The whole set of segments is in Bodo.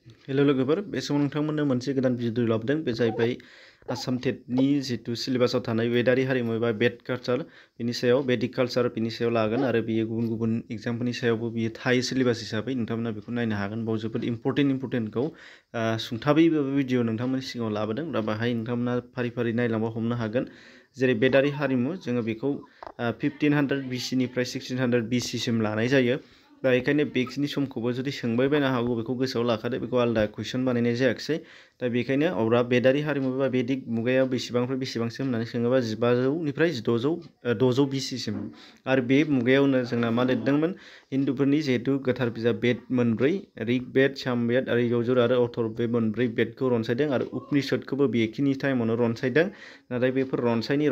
हेल' लोगोफोर, बे समाव नोंथांमोननो मोनसे गोदान भिडिअ लाबोदों। बे जाहैबाय आसाम टेटनि जितु सिलेबासाव थानाय वेदारि हारिमु एबा वेद कालचार बिनि सायाव वेदिक कालचार बिनि सायाव लागोन आरो बियो गुबुन गुबुन एग्जामफोरनि सायावबो बियो थायो सिलेबास हिसाबै नोंथांमोना बेखौ नायनो हागोन। बाव जोबोद इम्परटेन्टखौ सुंथाबै भिडिअ नोंथांमोननि सिगाङाव लाबोदों। दा बाहाय नोंथांमोना फारि फारि नायलांबा हमनो हागोन। जेरै वेदारि हारिमु जोङो बेखौ 1500 BC निफ्राय 1600 BC सिम लानाय जायो। दा बेखायनो बेखिनि समखौबो जुदि सोंबाय बायनो हागौ, बेखौ गोसोआव लाखादो। बेखौ आलादा कुइसन बानायनाय जायाखिसै। दा बेखायनो अब्ला वेदारि हारिमु एबा वेदिक मुगायाव बेसेबांनिफ्राय बेसेबांसिम होननानै सोङोबा 1500 निफ्राय 600 BC सिम। आरो बे मुगायावनो जोंना मा लिरदोंमोन, हिन्दुफोरनि जिहेतु गोथार बिजाब वेद मोनब्रै, ऋग वेद, साम वेद आरो यजुर आरो अथर्व, बे मोनब्रै वेदखौ रनसायदों आरो उपनिषदखौबो बेखिनि टाइमावनो रनसायदों। नाथाय बेफोर रनसायनि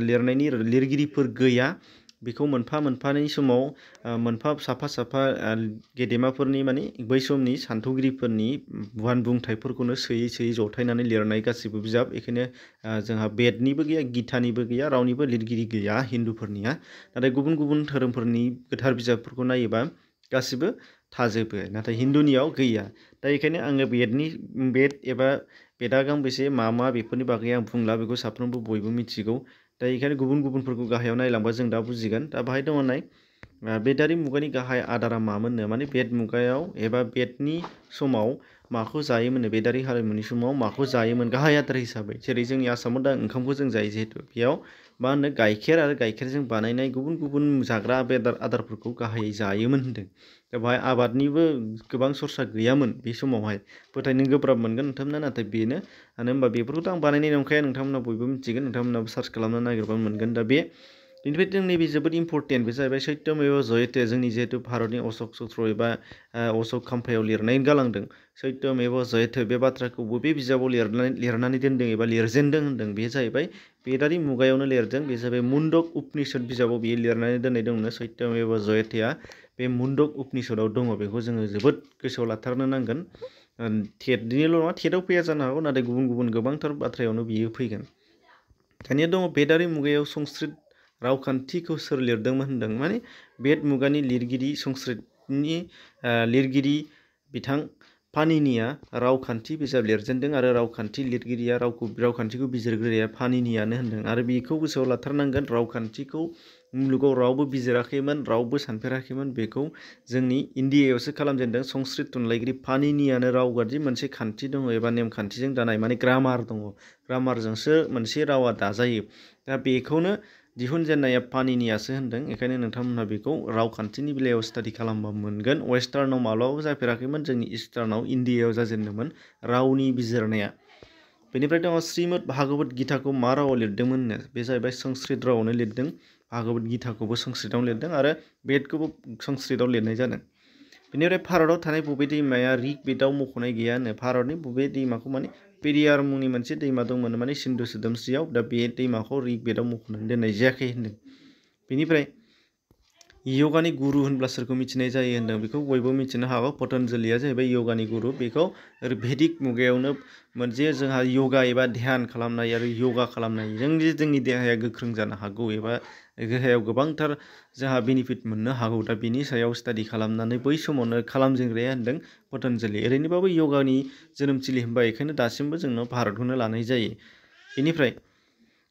लिरनायनि लिरगिरिफोर गैया। बेखौ मोनफा मोनफानि समाव मोनफा साफा गेदेमाफोरनि माने बै समनि सान्थौगिरिफोरनि बुंथाइफोरखौनो सोयै जथायनानै लिरनाय गासिबो बिजाब। बेखायनो जोंहा वेदनिबो गैया, गीतानिबो गैया, रावनिबो लिरगिरि गैया हिन्दुफोरनिया। नाथाय गुबुन गुबुन धोरोमफोरनि गोथार बिजाबफोरखौ नायोबा गासिबो थाजोबो, नाथाय हिन्दुनियाव गैया। दा बेखायनो आङो वेद एबा वेदा गांबेसे मा बेफोरनि बागै आं बुंला, बेखौ साफ्रोमबो बयबो मिथिगौ। दा बेखायनो गुबुन गुबुनफोरखौ गाहायाव नायलांबा जों दा बुजिगोन। दा बाहाय दङ नाय, वेदारि मुगानि गाहाय आदारा मामोननो, माने वेद मुगायाव एबा वेदनि समाव माखौ जायोमोननो, वेदारि हारिमुनि समाव माखौ जायोमोन गाहाय आदार हिसाबै। जेरै जोंनि आसामाव दा ओंखामखौ जों जायो, जिहेतु बेयाव मा होनो गाइखेर आरो गाइखेरजों बानायनाय गुबुन गुबुन जाग्रा आदारफोरखौ गाहायै जायोमोन होनदों। दा बाहाय आबादनिबो गोबां सरसा गैयामोन बे समावहाय। फोथायनो गोब्राब मोनगोन नोंथांमोना, नाथाय बेनो। मानो होनबा बेफोरखौथ' आं बानायनाय नंखाया, नोंथांमोना बयबो मिथिगोन, नोंथांमोनाबो सार्च खालामना नागिरबानो मोनगोन। दा बेनिफ्राय जोंनि बे जोबोद इम्परटेन्ट, बे जाहैबाय सत्यमेव जयते। जोंनि जिहेतु भारतनि अशक चक्र एबा अशक खाम्फायाव लिरनाय गालांदों सत्यमेव जयते, बे बाथ्राखौ बबे बिजाबाव लिरनानै दोनदों एबा लिरजेनदों होनदों, बे जाहैबाय वेदारि मुगायावनो लिरदों। बे जाहैबाय मुन्डक उपनिषद बिजाबाव बियो लिरनानै दोननाय दंनो, सत्यमेव जयतेआ बे मुन्डक उपनिषदाव दङ। बेखौ जोङो जोबोद गोसोआव लाथारनो नांगोन। टेटनिल' नङा, टेटआव फैया जानो हागौ, नाथाय गुबुन गुबुन गोबांथार बाथ्रायावनो बियो फैगोन। दानिया दङ वेदारि मुगायाव संस्कृत रावखान्थिखौ सोर लिरदोंमोन होनदों, माने वेद मुगानि लिरगिरि संस्कृतनि लिरगिरि बिथां पाणिनिया रावखान्थि बिजाब लिरजेनदों आरो रावखान्थि लिरगिरिया रावखान्थिखौ बिजिरगिरिया पाणिनियानो होनदों। आरो बेखौ गोसोआव लाथारनांगोन, रावखान्थिखौ मुलुगाव रावबो बिजिराखैमोन, रावबो सानफेराखैमोन। बेखौ जोंनि इन्डियायावसो खालामजेनदों संस्कृत थुनलाइगिरि पाणिनियानो। रावबादि मोनसे खान्थि दङ एबा नेमखान्थिजों दानाय, माने ग्रामार दङ, ग्रामारजोंसो मोनसे रावा दाजायो। दा बेखौनो दिहुनजेननाया पाणिनियासो होनदों। बेखायनो नोंथांमोनहा बेखौ रावखान्थिनि बेलायाव स्टाडि खालामबा मोनगोन। वेस्टार्नाव माब्लाबाबो जाफेराखैमोन, जोंनि इस्टार्नाव इन्डियायाव जाजेनदोंमोन रावनि बिजिरनाया। बेनिफ्राय दङ श्रीमद भागवत गीताखौ मा रावाव लिरदोंमोननो, बे जाहैबाय संस्कृत रावावनो लिरदों। भागवत गीताखौबो संस्कृतआव लिरदों आरो वेदखौबो संस्कृतआव लिरनाय जादों। बेनिफ्राय भारताव थानाय बबे दैमाया ऋग वेदाव मख'नाय गैया होनो, भारतनि बबे दैमाखौ, माने पेरियार मुंनि मोनसे दैमा दंमोन माने सिन्धु सोदोमस्रियाव, दा बे दैमाखौ ऋग वेदाव मख'नानै दोननाय जायाखै होनदों। बेनिफ्राय यगानि गुरु होनब्ला सोरखौ मिथिनाय जायो होनदों, बेखौ बयबो मिथिनो हागौ। पतन्जलिया जाहैबाय यगानि गुरु। बेखौ भेदिक मुगायावनो मोनसे जोंहा यगा एबा ध्यान खालामनाय आरो यगा खालामनाय, जोंनि देहाया गोख्रों जानो हागौ एबा देहायाव गोबांथार जोंहा बेनिफिट मोननो हागौ। दा बेनि सायाव स्टाडि खालामनानै बै समावनो खालामजेनग्राया होनदों पतन्जलि। ओरैनोबाबो यगानि जोनोमथिलि होनबा बेखायनो दासिमबो जोंनाव भारतखौनो लानाय जायो। बेनिफ्राय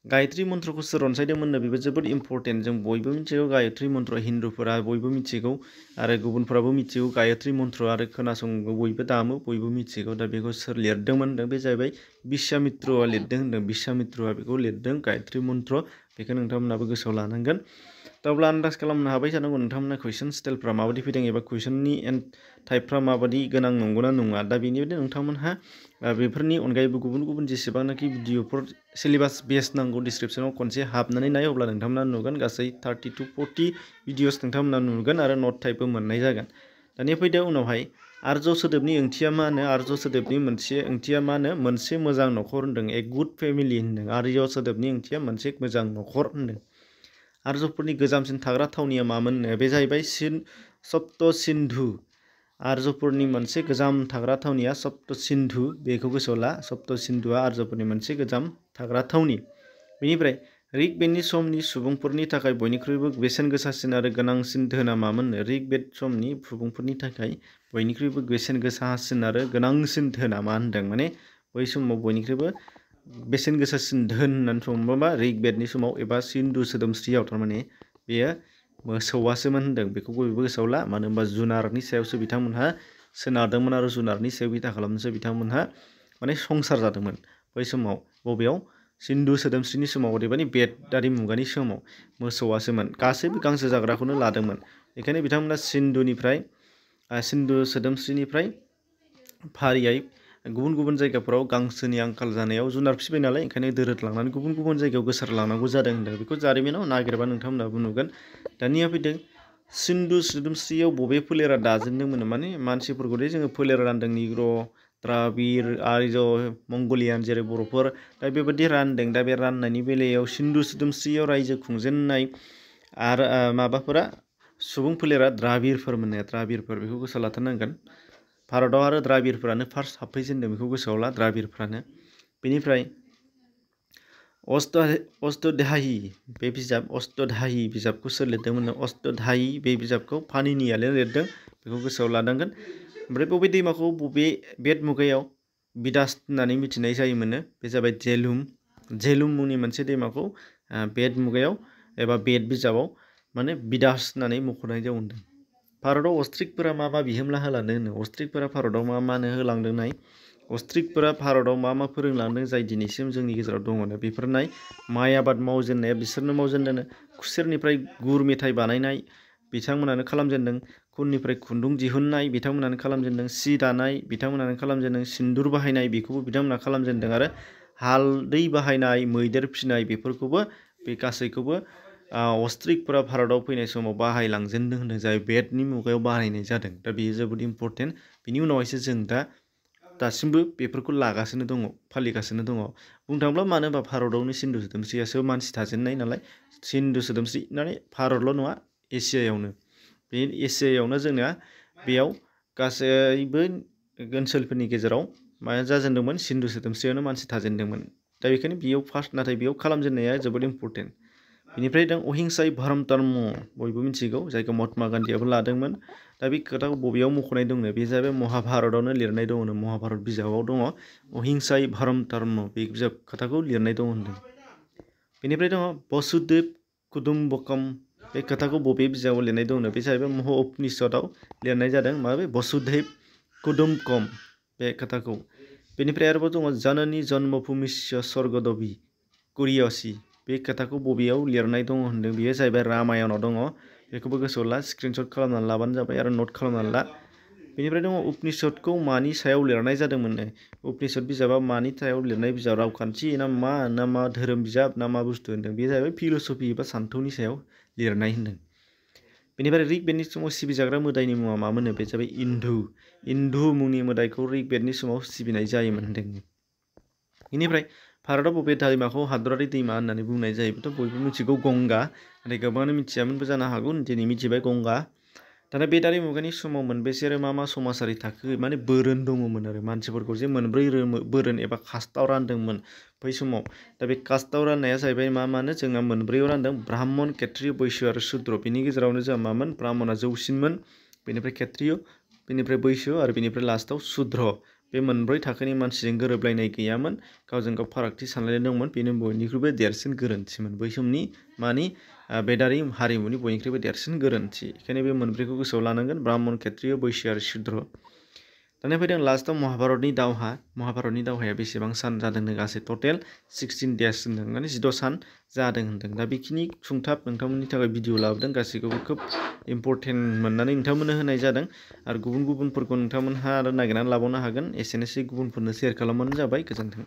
गायत्री मन्त्रखौ सोर रनसायदोंमोननो, बेबो जोबोद इम्परटेन्ट। जों बयबो मिथिगौ गायत्री मन्त्र, हिन्दुफोरा बयबो मिथिगौ आरो गुबुनफोराबो मिथिगौ गायत्री मन्त्र, आरो खोनासंगौ बयबो दामो, बयबो मिथिगौ। दा बेखौ सोर लिरदोंमोन होनदों, बे जाहैबाय बिश्वामित्रआ लिरदों होनदों। बिश्वामित्रआ बेखौ लिरदों गायत्री मन्त्र। बेखौ नोंथांमोनाबो गोसोआव लानांगोन। दा अब्ला आन्दाज खालामनो हाबाय जानांगौ नोंथांमोना कुइसन स्टाइलफ्रा माबायदि फैदों एबा कुइसननि टाइपफ्रा माबायदि गोनां नंगौना नङा। दा बेनिफ्राय नोंथांमोनहा बेफोरनि अनगायैबो गुबुन गुबुन जेसेबांनाखि भिडिअफोर सिलेबास बेस नांगौ, डिसक्रिपसनाव खनसे हाबनानै नाय, अब्ला नोंथांमोना नुगोन गासै 30 to 40 भिडिअस नोंथांमोना नुगोन आरो नट टाइपबो मोननाय जागोन। दानिया फैदो उनावहाय आर्य सोदोबनि ओंथिया मा होनो, आर्य सोदोबनि मोनसे ओंथिया मा होनो, मोनसे मोजां न'खर होनदों, ए गुड फेमिलि होनदों। आर्य सोदोबनि ओंथिया मोनसे मोजां न'खर होनदों। आर्यफोरनि गोजामसिन थाग्रा थावनिया मामोननो, बे जाहैबाय सप्त सिन्धु। आर्यफोरनि मोनसे गोजाम थाग्रा थावनिया सप्त सिन्धु, बेखौ गोसोआव ला। सप्त सिन्धुआ आर्यफोरनि मोनसे गोजाम थाग्रा थावनि। बेनिफ्राय ऋग्वेदनि समनि सुबुंफोरनि थाखाय बयनिख्रुइबो बेसेन गोसासिन आरो गोनांसिन धोना मामोन? ऋग्वेद समनि सुबुंफोरनि थाखाय बयनिख्रुइबो बेसेन गोसासिन आरो गोनांसिन धोना मा होनदों? माने बै समाव बयनिख्रुइबो बेसेन गोसासिन धोन होननानै बुङोबा ऋग्वेदनि समाव एबा सिन्धु सोदोमस्रियाव थारमाने बेयो मोसौआसोमोन होनदों। बेखौ बयबो गोसोआव ला, मानो होनबा जुनारनि सायावसो बिथांमोनहा सोनारदोंमोन आरो जुनारनि सायाव बिथा खालामनासो बिथांमोनहा माने संसार जादोंमोन। बै समाव बबेयाव? सिन्धु सोदोमस्रिनि समाव, अदेबानि बेदारि मुगानि समाव मोसौआसोमोन। गासैबो गांसो जाग्राखौनो लादोंमोन। बेखायनो बिथांमोना सिन्धु सोदोमस्रिनिफ्राय फारियै गुबुन गुबुन जायगाफोराव गांसोनि आंखाल जानायाव जुनार फिसिबाय नालाय, ओंखायनो दोरोदलांनानै गुबुन गुबुन जायगायाव गोसारलांनांगौ जादों होनदों। बेखौ जारिमिनाव नागिरबा नोंथांमोनहाबो नुगोन। दानिया फैदों सिन्धु सोदोमस्रियाव बबे फोलेरा दाजेनदोंमोन? माने मानसिफोरखौ जोङो फोलेर रानदों, निग्र, द्राबिड़, आर्य, मंगलियान जेरै बर'फोर, दा बेबायदि रानदों। दा बे राननायनि बेलायाव सिन्धु सोदोमस्रियाव रायजो खुंजेननाय आरो माबाफोरा सुबुं फोलेरा द्राबिड़फोरमोन। द्राबिड़फोर, बेखौ गोसोआव लाथारनांगोन। भारतआव आरो द्राबिड़फोरानो फार्स्ट हाबफैजेनदों, बेखौ गोसोआव ला, द्राबिड़फ्रानो। बेनिफ्राय अष्टध्यायी बे बिजाब, अष्टध्यायी बिजाबखौ सोर लिरदोंमोन? अष्टध्यायी बे बिजाबखौ पाणिनियानो लिरदों, बेखौ गोसोआव लानांगोन। ओमफ्राय बबे दैमाखौ बबे बेद मुगायाव बिदास होननानै मिथिनाय जायोमोन? बे जाबाय झेलुम। झेलुम मुंनि मोनसे दैमाखौ बेद मुगायाव एबा बेद बिजाबाव माने बिदास होननानै मख'नाय जादों। भारतआव अस्ट्रिकफोरा मा मा बिहोमा होलांदों होनो? अस्ट्रिकफोरा भारतआव मा मा होलांदों नाय? अस्ट्रिकफोरा भारतआव मा मा फोरोंलांदों जाय दिनैसिम जोंनि गेजेराव दङ? बेफोर नाय। माइ आबाद मावजेननाया बिसोरनो मावजेनदों। खुसेरनिफ्राय गुर मेथाइ बानायनाय बिथांमोनानो खालामजेनदों। खुननिफ्राय खुन्दुं दिहुननाय बिथांमोनानो खालामजेनदों। सि दानाय बिथांमोनानो खालामजेनदों। सिन्दुर बाहायनाय बेखौबो बिथांमोना खालामजेनदों। आरो हालदै बाहायनाय, मैदेर फिसिनाय बेफोरखौबो बे गासैखौबो अस्ट्रिकफोरा भारतआव फैनाय समाव बाहायलांजेनदों होनदों, जाय बेदनि मुगायाव बाहायनाय जादों। दा बेयो जोबोद इम्परटेन्ट। बिनि उनावहायसो जों दासिमबो बेफोरखौ लागासिनो दङ, फालिगासिनो दङ। बुंनो थाङोब्ला मानो होनबा भारतआवनो सिन्धु सोदोमस्रियासो मानसि थाजेननाय नालाय। सिन्धु सोदोमस्रि माने भारतल' नङा, एसियायावनो। बे एसियायावनो जोंना बेयाव गासैबो ओनसोलफोरनि गेजेराव मा जाजेनदोंमोन? सिन्धु सोदोमस्रियावनो मानसि थाजेनदोंमोन। दा बेखायनो बेयाव फार्स्ट, नाथाय बेयाव खालामजेननाया जोबोद इम्परटेन्ट। बेनिफ्राय दं अहिंसाय धर्म धर्म, बयबो मिथिगौ, जायखौ महात्मा गान्धीयाबो लादोंमोन। दा बे खोथाखौ बबेयाव मख'नाय दंनो? बे जाबाय महाभारतआवनो लिरनाय दङ। महाभारत बिजाबाव दङ अहिंसाय धर्म धर्म, बे बिजाब खोथाखौ लिरनाय दङ होनदों। बेनिफ्राय दङ वसुधैव कुटुम्बकम, बे खोथाखौ बबे बिजाबाव लिरनाय दंनो? बे जाहैबाय मह उपनिषदआव लिरनाय जादों। बे वसुधैव कुटुम्बकम बे खोथाखौ। बेनिफ्राय आरोबाव दङ जननी जन्मभूमिस्य स्वर्गदपि कुर्यासि, बे खोथाखौ बबेयाव लिरनाय दङ होनदों? बेयो जाहैबाय रामायणाव दङ। बेखौबो गोसोआव ला, स्क्रिनशट खालामनानै लाबानो जाबाय आरो नट खालामनानै ला। बेनिफ्राय दङ उपनिषदखौ मानि सायाव लिरनाय जादोंमोननो? उपनिषद बिजाबा मानि सायाव लिरनाय बिजाब? रावखान्थि ना मा धोरोम बिजाब ना मा बुस्थु होनदों? बे जाहैबाय फिल'सफि एबा सान्थौनि सायाव लिरनाय होनदों। बेनिफ्राय ऋग्वेदनि समाव सिबिजाग्रा मोदायनि मुङा मामोननो? बे जाबाय इन्दु। इन्दु मुंनि मोदायखौ ऋग्वेदनि समाव सिबिनाय जायोमोन होनदों। बेनिफ्राय भारतआव बबे दैमाखौ हादरारि दैमा होननानै बुंनाय जायोबोथ' बयबो मिथिगौ, गंगा। नाथाय गोबाङानो मिथियामोनबो जानो हागौ, दिनै मिथिबाय, गंगा। दाना बेदारि मुगानि समाव मोनबेसे आरो मा मा समाजारि थाखो माने बोरोन दङमोन आरो मानसिफोरखौ जे मोनब्रै बोरोन एबा कास्टआव रानदोंमोन बै समाव। दा बे कास्टआव राननाया जाहैबाय मानो? जोंहा मोनब्रैयाव रानदों, ब्राह्मण, क्षत्रिय, बैश्य आरो शुद्र। बेनि गेजेरावनो जोंहा मामोन? ब्राह्मणा जौसिनमोन, बेनिफ्राय क्षत्रिय, बेनिफ्राय बैश्य आरो बेनिफ्राय लास्टआव शुद्र। बे मोनब्रै थाखोनि मानसिजों गोरोबलायनाय गैयामोन, गावजों गाव फारागथि सानलायनाय दंमोन। बेनो बयनिख्रुइबो देरसिन गोरोन्थिमोन बै समनि बेदारि हारिमुनि बयनिख्रुइबो देरसिन गोरोन्थि। बेखायनो बे मोनब्रैखौ गोसोआव लानांगोन, ब्राह्मण, क्षत्रिय, बैश्य आरो शुद्र। दानिया फैदों लास्टआव महाभारतनि दावहा। महाभारतनि दावहाया बेसेबां सान जादोंनो? गासै टटेल 16 डेज होनदों, माने 16 सान जादों होनदों। दा बेखिनि सुंथाब नोंथांमोननि थाखाय भिडिअ लाबोदों, गासैखौबो खोब इम्परटेन्ट मोननानै नोंथांमोननो होनाय जादों। आरो गुबुनफोरखौ नोंथांमोनहा आरो नागिरनानै लाबावनो हागोन। एसेनोसै, गुबुनफोरनो शेयार खालामबानो जाबाय। गोजोन्थों।